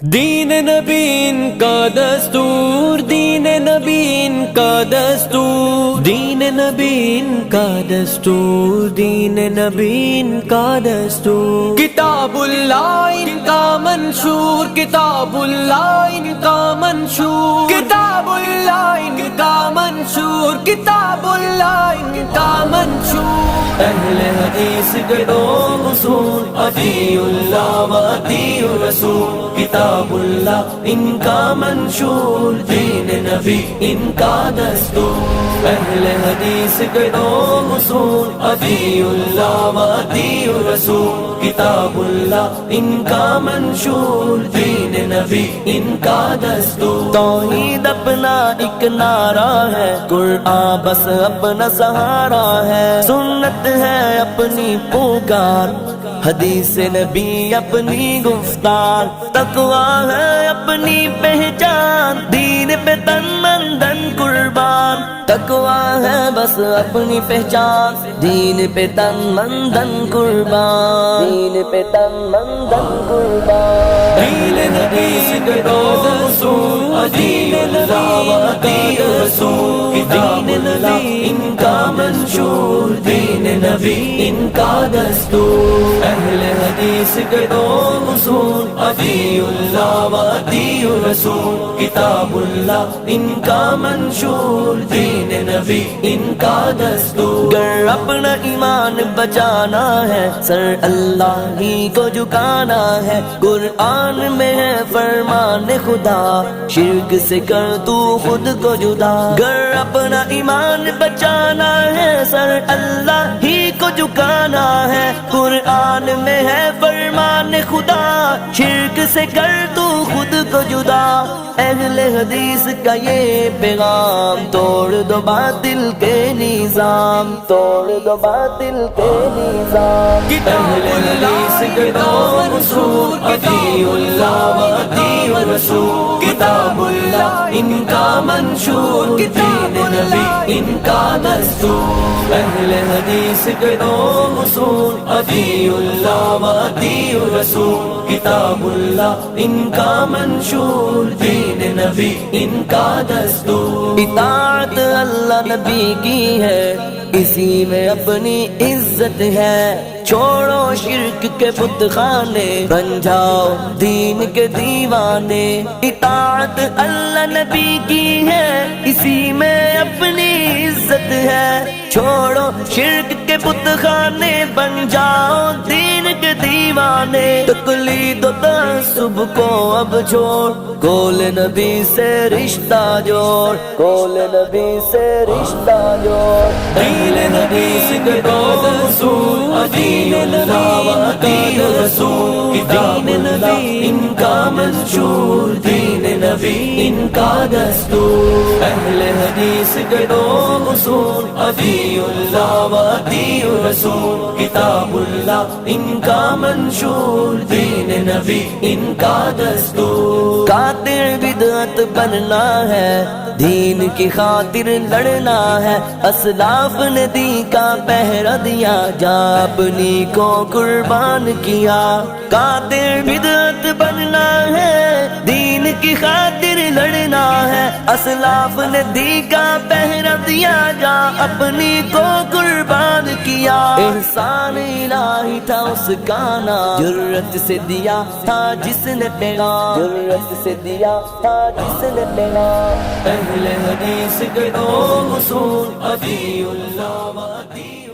دین نبی ان کا دستور، دین نبی ان کا دستور، دین نبی ان کا دستور، دین نبی ان کا دستور، کتاب اللہ ان کا منشور، کتاب اللہ ان کا منشور، کتاب اللہ ان کا منشور، کتاب اللہ ان کا منشور۔ اہل حدیث کے دو اصول، اطیعوا اللہ و اطیعوا الرسول، کتاب اللہ ان کا منشور، دین نبی ان کا دستور۔ اہل حدیث کے دو اصول، اطیعوا اللہ و اطیعوا الرسول، کتاب اللہ ان کا منشور، دین نبی ان کا دستور۔ توحید اپنا ایک نعرہ ہے، قرآن بس اپنا سہارا ہے، سنت ہے اپنی پکار، حدیث نبی اپنی گفتار، تقویٰ ہے اپنی پہچان، دین پہ تن من دھن قربان، تقویٰ ہے بس اپنی پہچان، دین پہ تن من دھن قربان، دین پہ تن من دھن قربان۔ دین نبی کے دو اصول، اطیعوا اللہ و اطیعوا الرسول، کتاب اللہ ان کا منشور، دین نبی ان کا دستور۔ اہل حدیث کے دو اصول، اطیعوا اللہ و اطیعوا الرسول، کتاب اللہ ان کا منشور، دین نبی ان کا دستور۔ گر اپنا ایمان بچانا ہے، سر اللہ ہی کو جھکانا ہے، قرآن میں ہے فرمان خدا، شرک سے کر تو خود کو جدا۔ گر اپنا ایمان بچانا ہے، سر اللہ ہی کو جھکانا ہے، قرآن میں ہے فرمان خدا، شرک سے کر تو خود کو جدا۔ اہل حدیث کا یہ پیغام، توڑ دو باطل کے نظام، توڑ دو باطل کے نظام۔ اہل حدیث کے دو اصول، اطیعوا اللہ و اطیعوا الرسول، کتاب اللہ ان کا منشور، دین نبی ان کا دستور۔ اہل حدیث کے دو اصول، اطیعوا اللہ و اطیعوا الرسول، کتاب اللہ ان کا منشور، دین نبی ان کا دستور۔ اطاعت اللہ نبی کی ہے، اسی میں اپنی عزت ہے، چھوڑو شرک کے بت خانے، بن جاؤ دین کے دیوانے۔ اطاعت اللہ نبی کی ہے، اسی میں اپنی عزت ہے، چھوڑو شرک کے بت خانے، بن جاؤ دین کے دیوانے۔ تقلید و تعصب کو اب چھوڑ، قول نبی سے رشتہ جوڑ، قول نبی سے رشتہ جوڑ۔ دین نبی کے دو اصول، اطیعوا اللہ و اطیعوا الرسول، کتاب اللہ ان کا منشور، دین نبی ان کا دستور۔ اہل حدیث کے دو اصول، اطیعوا اللہ و اطیعوا الرسول، کتاب اللہ ان کا منشور، دین نبی ان کا دستور۔ قاتل بدعت بننا ہے، دین کی خاطر لڑنا ہے، اسلاف نے دی کا پہرا دیا، جا اپنی کو قربان کیا۔ قاتل بدعت بننا ہے، دین کی خاطر لڑنا ہے، اسلاف نے دی کا پہرا دیا، جا اپنی کو قربان کیا۔ احسان الہی تھا اس کا نام، جرت سے دیا تھا جس نے پیغام، جرت سے دیا تھا جس نے پیغام۔ اہل حدیث کے دو اصول، اطیعوا اللہ و اطیعوا